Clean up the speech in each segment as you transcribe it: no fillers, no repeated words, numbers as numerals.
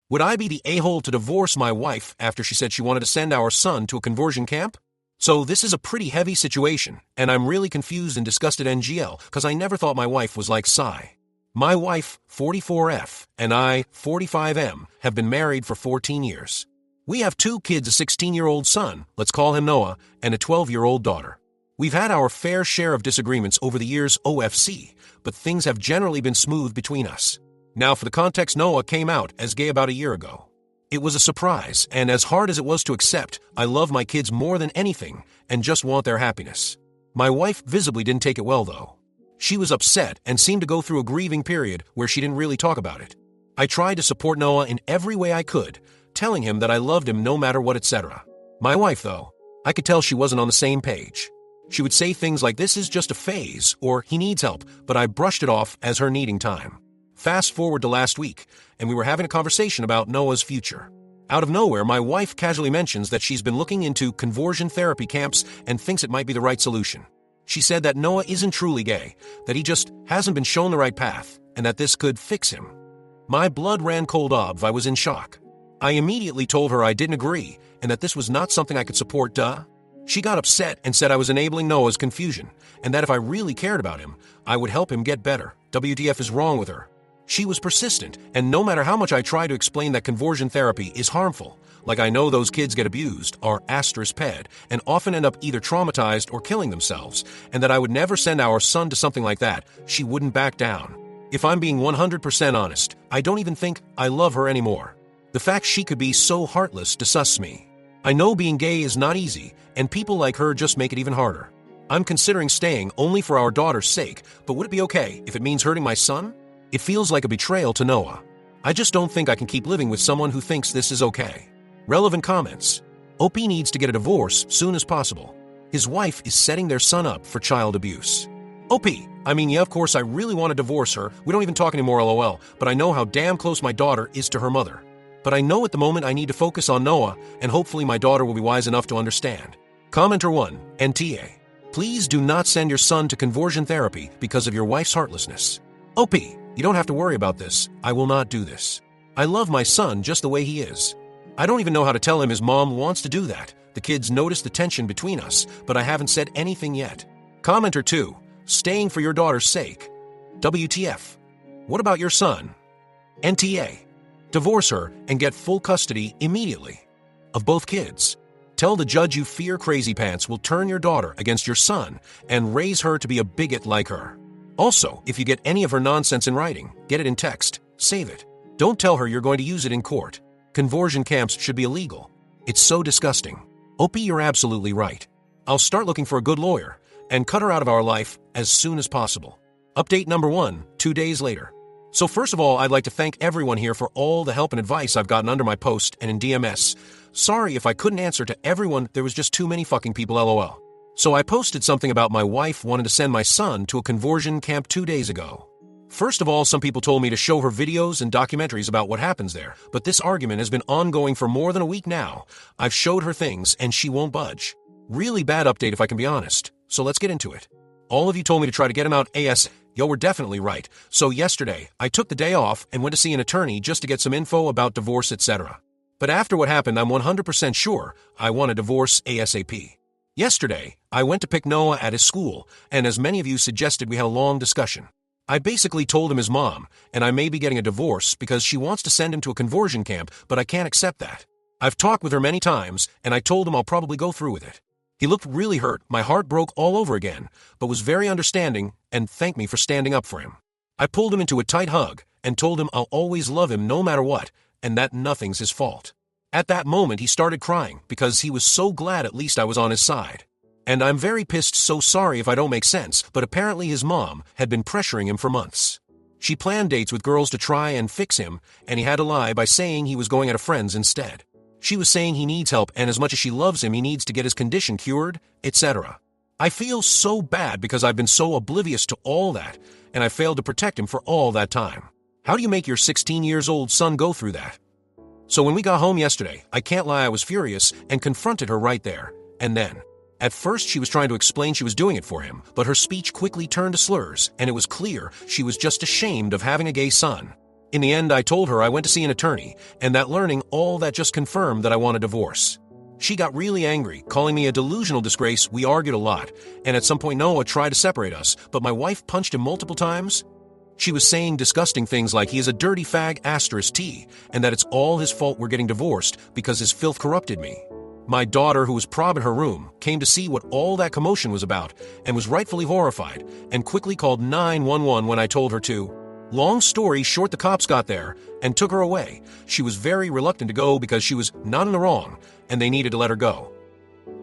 Would I be the a-hole to divorce my wife after she said she wanted to send our son to a conversion camp? So this is a pretty heavy situation, and I'm really confused and disgusted NGL because I never thought my wife was like Psy. My wife, 44F, and I, 45M, have been married for 14 years. We have 2 kids, a 16-year-old son, let's call him Noah, and a 12-year-old daughter. We've had our fair share of disagreements over the years OFC, but things have generally been smooth between us. Now for the context, Noah came out as gay about a year ago. It was a surprise, and as hard as it was to accept, I love my kids more than anything and just want their happiness. My wife visibly didn't take it well though. She was upset and seemed to go through a grieving period where she didn't really talk about it. I tried to support Noah in every way I could, telling him that I loved him no matter what, etc. My wife, though, I could tell she wasn't on the same page. She would say things like, "This is just a phase," or "He needs help," but I brushed it off as her needing time. Fast forward to last week, and we were having a conversation about Noah's future. Out of nowhere, my wife casually mentions that she's been looking into conversion therapy camps and thinks it might be the right solution. She said that Noah isn't truly gay, that he just hasn't been shown the right path, and that this could fix him. My blood ran cold. I was in shock. I immediately told her I didn't agree, and that this was not something I could support. She got upset and said I was enabling Noah's confusion, and that if I really cared about him, I would help him get better. WTF is wrong with her? She was persistent, and no matter how much I try to explain that conversion therapy is harmful, like I know those kids get abused, are *ped, and often end up either traumatized or killing themselves, and that I would never send our son to something like that, she wouldn't back down. If I'm being 100% honest, I don't even think I love her anymore. The fact she could be so heartless disgusts me. I know being gay is not easy, and people like her just make it even harder. I'm considering staying only for our daughter's sake, but would it be okay if it means hurting my son? It feels like a betrayal to Noah. I just don't think I can keep living with someone who thinks this is okay. Relevant comments. OP needs to get a divorce soon as possible. His wife is setting their son up for child abuse. OP, I mean, yeah, of course I really want to divorce her. We don't even talk anymore, LOL, but I know how damn close my daughter is to her mother. But I know at the moment I need to focus on Noah, and hopefully my daughter will be wise enough to understand. Commenter 1, NTA. Please do not send your son to conversion therapy because of your wife's heartlessness. OP, you don't have to worry about this. I will not do this. I love my son just the way he is. I don't even know how to tell him his mom wants to do that. The kids notice the tension between us, but I haven't said anything yet. Commenter 2, staying for your daughter's sake. WTF. What about your son? NTA. Divorce her and get full custody immediately of both kids. Tell the judge you fear Crazy Pants will turn your daughter against your son and raise her to be a bigot like her. Also, if you get any of her nonsense in writing, get it in text, save it. Don't tell her you're going to use it in court. Conversion camps should be illegal. It's so disgusting. OP, you're absolutely right. I'll start looking for a good lawyer and cut her out of our life as soon as possible. Update number 1, 2 days later. So first of all, I'd like to thank everyone here for all the help and advice I've gotten under my post and in DMS. Sorry if I couldn't answer to everyone, there was just too many fucking people, LOL. So I posted something about my wife wanting to send my son to a conversion camp 2 days ago. First of all, some people told me to show her videos and documentaries about what happens there, but this argument has been ongoing for more than a week now. I've showed her things, and she won't budge. Really bad update if I can be honest, so let's get into it. All of you told me to try to get him out AS. Yo, we're definitely right. So yesterday, I took the day off and went to see an attorney just to get some info about divorce, etc. But after what happened, I'm 100% sure I want a divorce ASAP. Yesterday, I went to pick Noah at his school, and as many of you suggested, we had a long discussion. I basically told him his mom, and I may be getting a divorce because she wants to send him to a conversion camp, but I can't accept that. I've talked with her many times, and I told him I'll probably go through with it. He looked really hurt, my heart broke all over again, but was very understanding and thanked me for standing up for him. I pulled him into a tight hug and told him I'll always love him no matter what, and that nothing's his fault. At that moment, he started crying because he was so glad at least I was on his side. And I'm very pissed, so sorry if I don't make sense, but apparently his mom had been pressuring him for months. She planned dates with girls to try and fix him, and he had to lie by saying he was going out of friends instead. She was saying he needs help, and as much as she loves him, he needs to get his condition cured, etc. I feel so bad because I've been so oblivious to all that, and I failed to protect him for all that time. How do you make your 16-year-old son go through that? So when we got home yesterday, I can't lie, I was furious and confronted her right there, and then. At first, she was trying to explain she was doing it for him, but her speech quickly turned to slurs, and it was clear she was just ashamed of having a gay son. In the end, I told her I went to see an attorney, and that learning all that just confirmed that I want a divorce. She got really angry, calling me a delusional disgrace. We argued a lot, and at some point Noah tried to separate us, but my wife punched him multiple times. She was saying disgusting things like he is a dirty fag *T, and that it's all his fault we're getting divorced because his filth corrupted me. My daughter, who was prob in her room, came to see what all that commotion was about and was rightfully horrified and quickly called 911 when I told her to. Long story short, the cops got there and took her away. She was very reluctant to go because she was not in the wrong and they needed to let her go.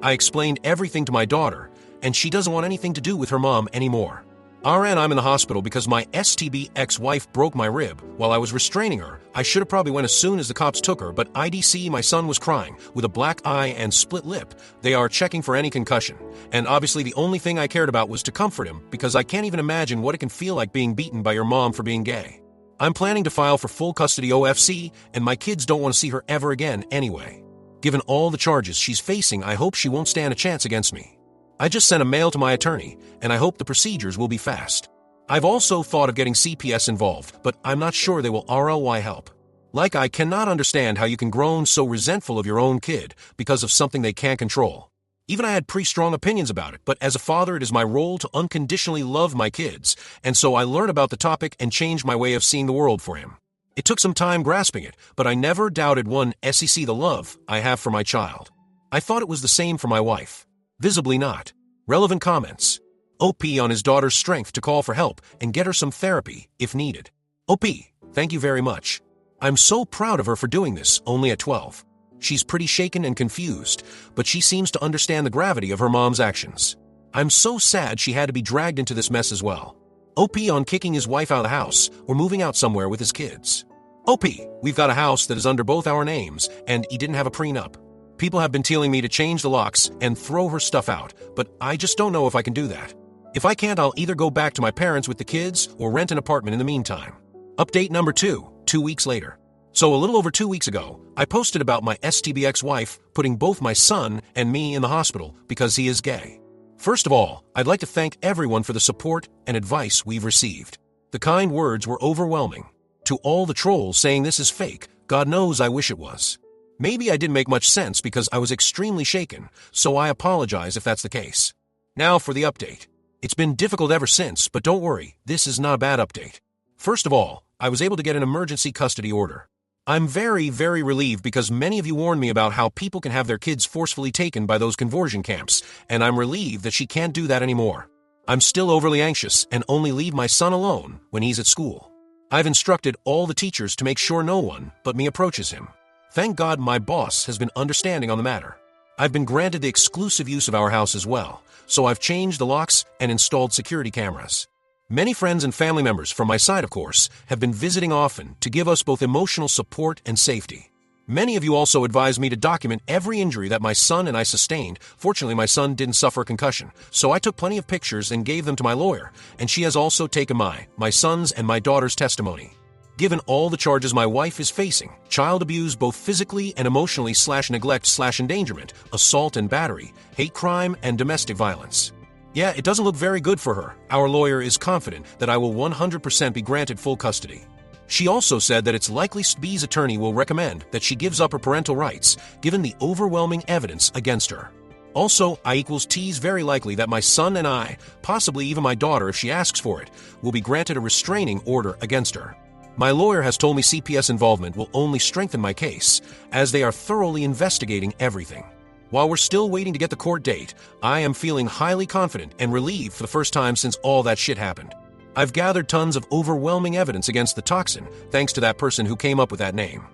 I explained everything to my daughter, and she doesn't want anything to do with her mom anymore. RN, I'm in the hospital because my STB ex-wife broke my rib while I was restraining her. I should have probably went as soon as the cops took her, but IDC, my son was crying with a black eye and split lip. They are checking for any concussion. And obviously the only thing I cared about was to comfort him because I can't even imagine what it can feel like being beaten by your mom for being gay. I'm planning to file for full custody OFC, and my kids don't want to see her ever again anyway. Given all the charges she's facing, I hope she won't stand a chance against me. I just sent a mail to my attorney, and I hope the procedures will be fast. I've also thought of getting CPS involved, but I'm not sure they will RLY help. Like, I cannot understand how you can grow so resentful of your own kid because of something they can't control. Even I had pretty strong opinions about it, but as a father it is my role to unconditionally love my kids, and so I learned about the topic and changed my way of seeing the world for him. It took some time grasping it, but I never doubted the love I have for my child. I thought it was the same for my wife. Visibly not. Relevant comments. OP on his daughter's strength to call for help and get her some therapy if needed. OP, thank you very much. I'm so proud of her for doing this, only at 12. She's pretty shaken and confused, but she seems to understand the gravity of her mom's actions. I'm so sad she had to be dragged into this mess as well. OP on kicking his wife out of the house or moving out somewhere with his kids. OP, we've got a house that is under both our names and he didn't have a prenup. People have been telling me to change the locks and throw her stuff out, but I just don't know if I can do that. If I can't, I'll either go back to my parents with the kids or rent an apartment in the meantime. Update number 2, 2 weeks later. So a little over 2 weeks ago, I posted about my STB ex-wife putting both my son and me in the hospital because he is gay. First of all, I'd like to thank everyone for the support and advice we've received. The kind words were overwhelming. To all the trolls saying this is fake, God knows I wish it was. Maybe I didn't make much sense because I was extremely shaken, so I apologize if that's the case. Now for the update. It's been difficult ever since, but don't worry, this is not a bad update. First of all, I was able to get an emergency custody order. I'm very, very relieved because many of you warned me about how people can have their kids forcefully taken by those conversion camps, and I'm relieved that she can't do that anymore. I'm still overly anxious and only leave my son alone when he's at school. I've instructed all the teachers to make sure no one but me approaches him. Thank God my boss has been understanding on the matter. I've been granted the exclusive use of our house as well, so I've changed the locks and installed security cameras. Many friends and family members from my side, of course, have been visiting often to give us both emotional support and safety. Many of you also advised me to document every injury that my son and I sustained. Fortunately, my son didn't suffer a concussion, so I took plenty of pictures and gave them to my lawyer, and she has also taken my son's and my daughter's testimony. Given all the charges my wife is facing, child abuse both physically and emotionally /neglect /endangerment, assault and battery, hate crime, and domestic violence. Yeah, it doesn't look very good for her. Our lawyer is confident that I will 100% be granted full custody. She also said that it's likely STB's attorney will recommend that she gives up her parental rights, given the overwhelming evidence against her. Also, I=T's very likely that my son and I, possibly even my daughter if she asks for it, will be granted a restraining order against her. My lawyer has told me CPS involvement will only strengthen my case, as they are thoroughly investigating everything. While we're still waiting to get the court date, I am feeling highly confident and relieved for the first time since all that shit happened. I've gathered tons of overwhelming evidence against the toxin, thanks to that person who came up with that name.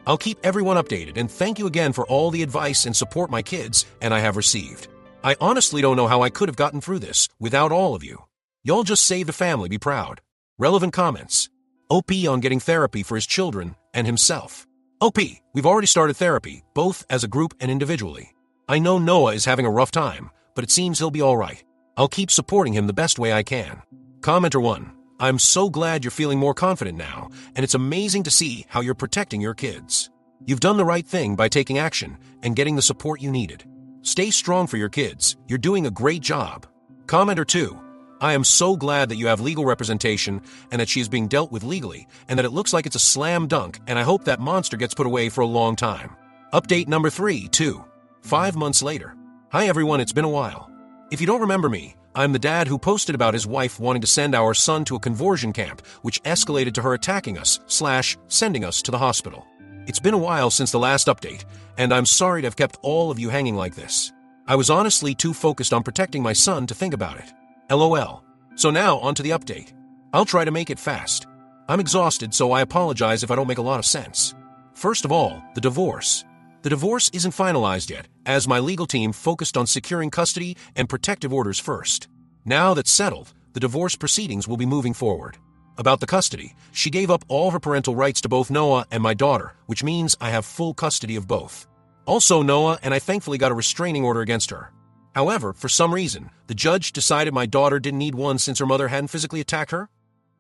I'll keep everyone updated, and thank you again for all the advice and support my kids and I have received. I honestly don't know how I could have gotten through this without all of you. Y'all just saved the family, be proud. Relevant comments. OP on getting therapy for his children and himself. OP, we've already started therapy, both as a group and individually. I know Noah is having a rough time, but it seems he'll be alright. I'll keep supporting him the best way I can. Commenter 1, I'm so glad you're feeling more confident now, and it's amazing to see how you're protecting your kids. You've done the right thing by taking action and getting the support you needed. Stay strong for your kids. You're doing a great job. Commenter 2, I am so glad that you have legal representation and that she is being dealt with legally and that it looks like it's a slam dunk, and I hope that monster gets put away for a long time. Update number 3, 5 months later. Hi everyone, it's been a while. If you don't remember me, I'm the dad who posted about his wife wanting to send our son to a conversion camp, which escalated to her attacking us / sending us to the hospital. It's been a while since the last update, and I'm sorry to have kept all of you hanging like this. I was honestly too focused on protecting my son to think about it. LOL. So now, on to the update. I'll try to make it fast. I'm exhausted, so I apologize if I don't make a lot of sense. First of all, the divorce. The divorce isn't finalized yet, as my legal team focused on securing custody and protective orders first. Now that's settled, the divorce proceedings will be moving forward. About the custody, she gave up all her parental rights to both Noah and my daughter, which means I have full custody of both. Also Noah, and I thankfully got a restraining order against her. However, for some reason, the judge decided my daughter didn't need one since her mother hadn't physically attacked her.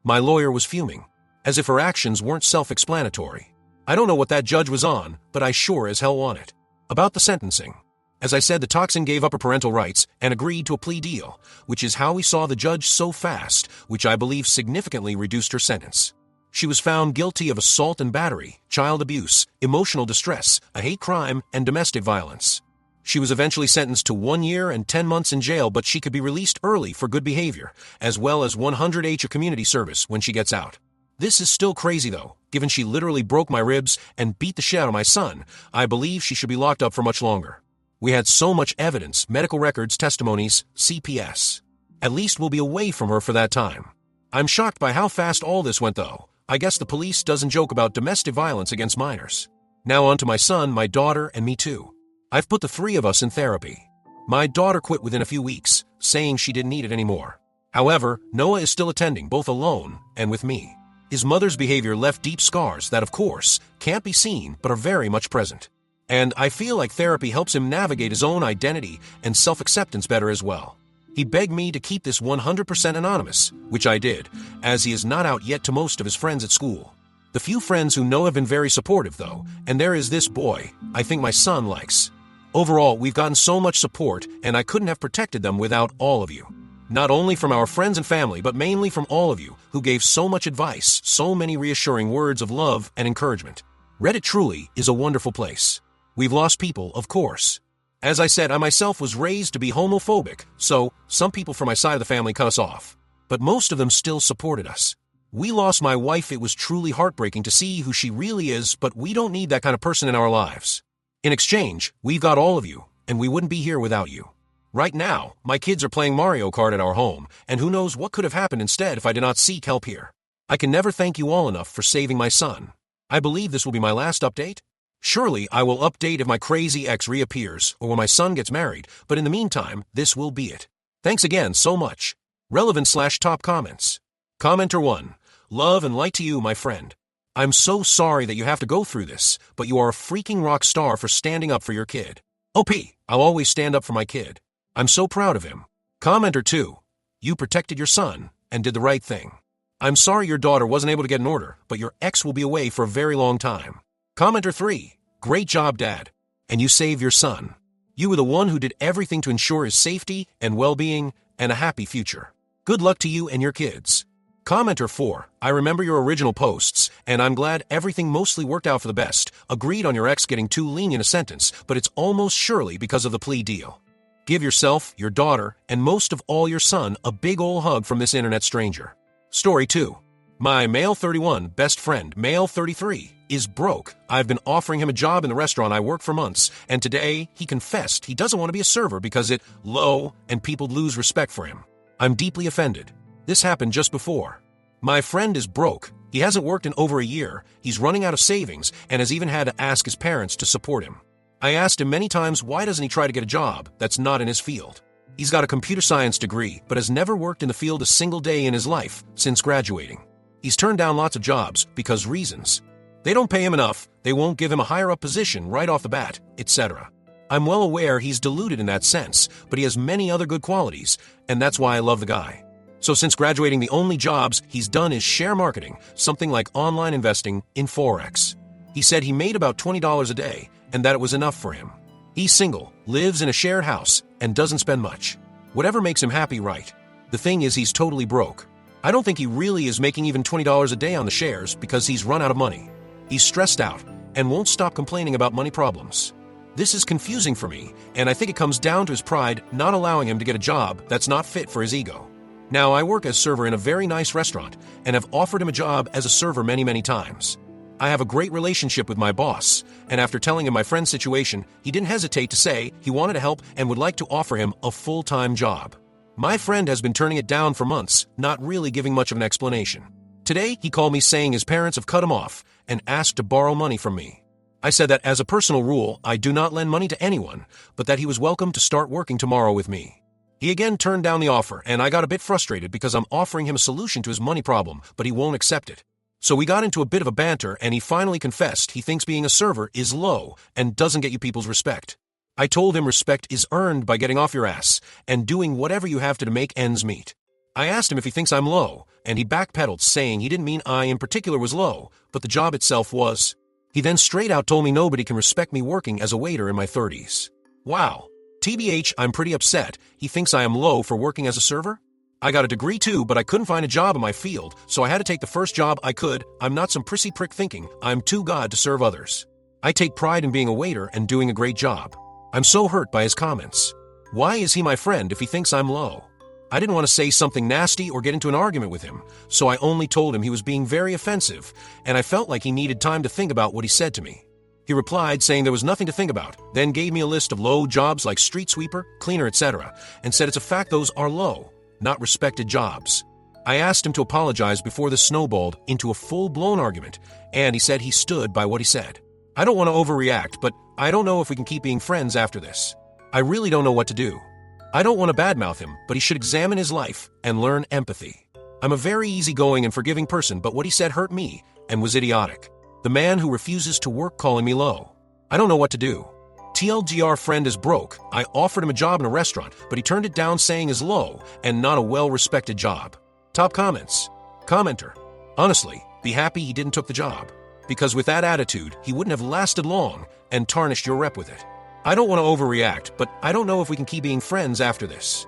My lawyer was fuming, as if her actions weren't self-explanatory. I don't know what that judge was on, but I sure as hell want it. About the sentencing. As I said, the toxin gave up her parental rights and agreed to a plea deal, which is how we saw the judge so fast, which I believe significantly reduced her sentence. She was found guilty of assault and battery, child abuse, emotional distress, a hate crime, and domestic violence. She was eventually sentenced to 1 year and 10 months in jail, but she could be released early for good behavior, as well as 100 H of community service when she gets out. This is still crazy though, given she literally broke my ribs and beat the shit out of my son. I believe she should be locked up for much longer. We had so much evidence, medical records, testimonies, CPS. At least we'll be away from her for that time. I'm shocked by how fast all this went though. I guess the police doesn't joke about domestic violence against minors. Now on to my son, my daughter, and me too. I've put the 3 of us in therapy. My daughter quit within a few weeks, saying she didn't need it anymore. However, Noah is still attending, both alone and with me. His mother's behavior left deep scars that, of course, can't be seen but are very much present. And I feel like therapy helps him navigate his own identity and self-acceptance better as well. He begged me to keep this 100% anonymous, which I did, as he is not out yet to most of his friends at school. The few friends who know have been very supportive though, and there is this boy I think my son likes. Overall, we've gotten so much support, and I couldn't have protected them without all of you. Not only from our friends and family, but mainly from all of you who gave so much advice, so many reassuring words of love and encouragement. Reddit truly is a wonderful place. We've lost people, of course. As I said, I myself was raised to be homophobic, so some people from my side of the family cut us off. But most of them still supported us. We lost my wife. It was truly heartbreaking to see who she really is, but we don't need that kind of person in our lives. In exchange, we've got all of you, and we wouldn't be here without you. Right now, my kids are playing Mario Kart at our home, and who knows what could have happened instead if I did not seek help here. I can never thank you all enough for saving my son. I believe this will be my last update. Surely I will update if my crazy ex reappears or when my son gets married, but in the meantime, this will be it. Thanks again so much. Relevant/top comments. Commenter 1. Love and light to you, my friend. I'm so sorry that you have to go through this, but you are a freaking rock star for standing up for your kid. OP, I'll always stand up for my kid. I'm so proud of him. Commenter 2. You protected your son and did the right thing. I'm sorry your daughter wasn't able to get an order, but your ex will be away for a very long time. Commenter 3. Great job, Dad. And you saved your son. You were the one who did everything to ensure his safety and well-being and a happy future. Good luck to you and your kids. Commenter 4. I remember your original posts, and I'm glad everything mostly worked out for the best. Agreed on your ex getting too lenient a sentence, but it's almost surely because of the plea deal. Give yourself, your daughter, and most of all your son a big ol' hug from this internet stranger. Story 2. My male 31 best friend, male 33, is broke. I've been offering him a job in the restaurant I work for months, and today he confessed he doesn't want to be a server because it low and people lose respect for him. I'm deeply offended. This happened just before. My friend is broke. He hasn't worked in over a year. He's running out of savings and has even had to ask his parents to support him. I asked him many times why doesn't he try to get a job that's not in his field. He's got a computer science degree, but has never worked in the field a single day in his life since graduating. He's turned down lots of jobs because reasons. They don't pay him enough, they won't give him a higher up position right off the bat, etc. I'm well aware he's deluded in that sense, but he has many other good qualities, and that's why I love the guy. So since graduating, the only jobs he's done is share marketing, something like online investing in Forex. He said he made about $20 a day, and that it was enough for him. He's single, lives in a shared house, and doesn't spend much. Whatever makes him happy, right? The thing is, he's totally broke. I don't think he really is making even $20 a day on the shares because he's run out of money. He's stressed out and won't stop complaining about money problems. This is confusing for me, and I think it comes down to his pride not allowing him to get a job that's not fit for his ego. Now, I work as server in a very nice restaurant and have offered him a job as a server many times. I have a great relationship with my boss, and after telling him my friend's situation, he didn't hesitate to say he wanted to help and would like to offer him a full-time job. My friend has been turning it down for months, not really giving much of an explanation. Today, he called me saying his parents have cut him off and asked to borrow money from me. I said that as a personal rule, I do not lend money to anyone, but that he was welcome to start working tomorrow with me. He again turned down the offer, and I got a bit frustrated because I'm offering him a solution to his money problem, but he won't accept it. So we got into a bit of a banter, and he finally confessed he thinks being a server is low and doesn't get you people's respect. I told him respect is earned by getting off your ass and doing whatever you have to make ends meet. I asked him if he thinks I'm low, and he backpedaled, saying he didn't mean I in particular was low, but the job itself was. He then straight out told me nobody can respect me working as a waiter in my 30s. Wow. TBH, I'm pretty upset. He thinks I am low for working as a server? I got a degree too, but I couldn't find a job in my field, so I had to take the first job I could. I'm not some prissy prick thinking I'm too God to serve others. I take pride in being a waiter and doing a great job. I'm so hurt by his comments. Why is he my friend if he thinks I'm low? I didn't want to say something nasty or get into an argument with him, so I only told him he was being very offensive, and I felt like he needed time to think about what he said to me. He replied saying there was nothing to think about, then gave me a list of low jobs like street sweeper, cleaner, etc., and said it's a fact those are low, not respected jobs. I asked him to apologize before this snowballed into a full-blown argument, and he said he stood by what he said. I don't want to overreact, but I don't know if we can keep being friends after this. I really don't know what to do. I don't want to badmouth him, but he should examine his life and learn empathy. I'm a very easygoing and forgiving person, but what he said hurt me and was idiotic. The man who refuses to work calling me low. I don't know what to do. TLDR friend is broke. I offered him a job in a restaurant, but he turned it down saying is low and not a well-respected job. Top comments. Commenter. Honestly, be happy he didn't took the job. Because with that attitude, he wouldn't have lasted long and tarnished your rep with it. I don't want to overreact, but I don't know if we can keep being friends after this.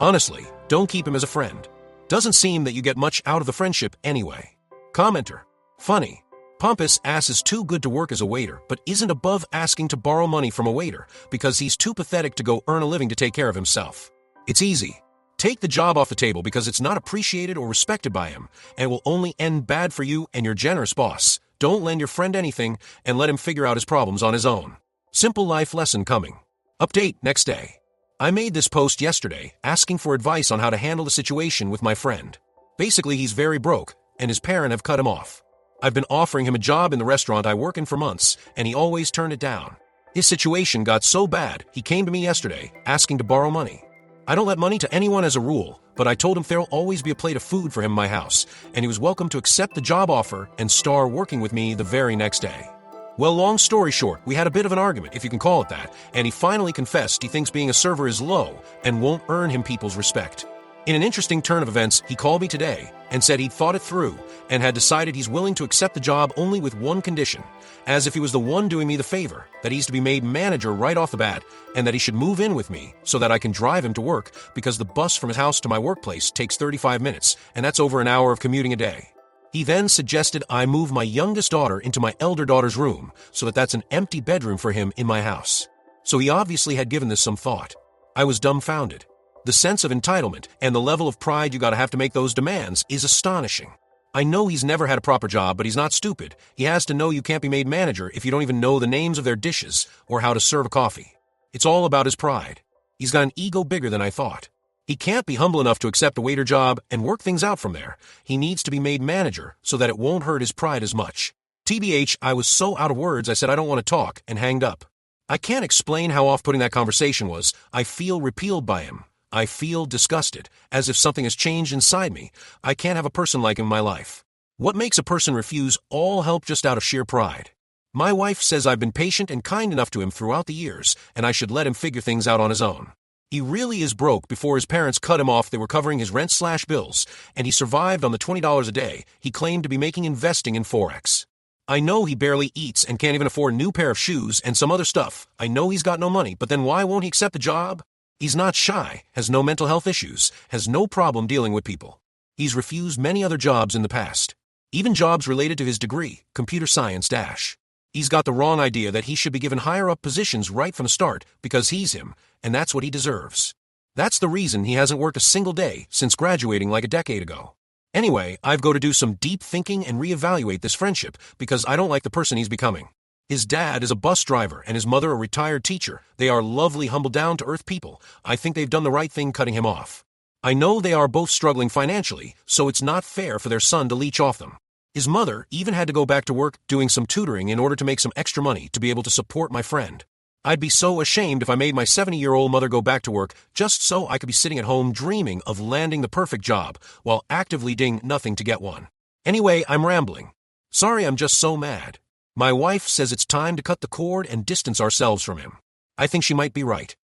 Honestly, don't keep him as a friend. Doesn't seem that you get much out of the friendship anyway. Commenter. Funny. Pompous ass is too good to work as a waiter, but isn't above asking to borrow money from a waiter because he's too pathetic to go earn a living to take care of himself. It's easy. Take the job off the table because it's not appreciated or respected by him, and it will only end bad for you and your generous boss. Don't lend your friend anything and let him figure out his problems on his own. Simple life lesson coming. Update next day. I made this post yesterday asking for advice on how to handle the situation with my friend. Basically, he's very broke, and his parents have cut him off. I've been offering him a job in the restaurant I work in for months, and he always turned it down. His situation got so bad, he came to me yesterday asking to borrow money. I don't let money to anyone as a rule, but I told him there'll always be a plate of food for him in my house, and he was welcome to accept the job offer and start working with me the very next day. Well, long story short, we had a bit of an argument, if you can call it that, and he finally confessed he thinks being a server is low and won't earn him people's respect. In an interesting turn of events, he called me today and said he'd thought it through and had decided he's willing to accept the job only with one condition, as if he was the one doing me the favor, that he's to be made manager right off the bat, and that he should move in with me so that I can drive him to work because the bus from his house to my workplace takes 35 minutes, and that's over an hour of commuting a day. He then suggested I move my youngest daughter into my elder daughter's room so that that's an empty bedroom for him in my house. So he obviously had given this some thought. I was dumbfounded. The sense of entitlement and the level of pride you gotta have to make those demands is astonishing. I know he's never had a proper job, but he's not stupid. He has to know you can't be made manager if you don't even know the names of their dishes or how to serve a coffee. It's all about his pride. He's got an ego bigger than I thought. He can't be humble enough to accept a waiter job and work things out from there. He needs to be made manager so that it won't hurt his pride as much. TBH, I was so out of words I said I don't want to talk and hanged up. I can't explain how off-putting that conversation was. I feel repelled by him. I feel disgusted, as if something has changed inside me. I can't have a person like him in my life. What makes a person refuse all help just out of sheer pride? My wife says I've been patient and kind enough to him throughout the years, and I should let him figure things out on his own. He really is broke. Before his parents cut him off, they were covering his rent/bills, and he survived on the $20 a day he claimed to be making investing in Forex. I know he barely eats and can't even afford a new pair of shoes and some other stuff. I know he's got no money, but then why won't he accept the job? He's not shy, has no mental health issues, has no problem dealing with people. He's refused many other jobs in the past, even jobs related to his degree, computer science dash. He's got the wrong idea that he should be given higher-up positions right from the start because he's him, and that's what he deserves. That's the reason he hasn't worked a single day since graduating like a decade ago. Anyway, I've got to do some deep thinking and reevaluate this friendship because I don't like the person he's becoming. His dad is a bus driver and his mother a retired teacher. They are lovely, humble, down-to-earth people. I think they've done the right thing cutting him off. I know they are both struggling financially, so it's not fair for their son to leech off them. His mother even had to go back to work doing some tutoring in order to make some extra money to be able to support my friend. I'd be so ashamed if I made my 70-year-old mother go back to work just so I could be sitting at home dreaming of landing the perfect job while actively doing nothing to get one. Anyway, I'm rambling. Sorry, I'm just so mad. My wife says it's time to cut the cord and distance ourselves from him. I think she might be right.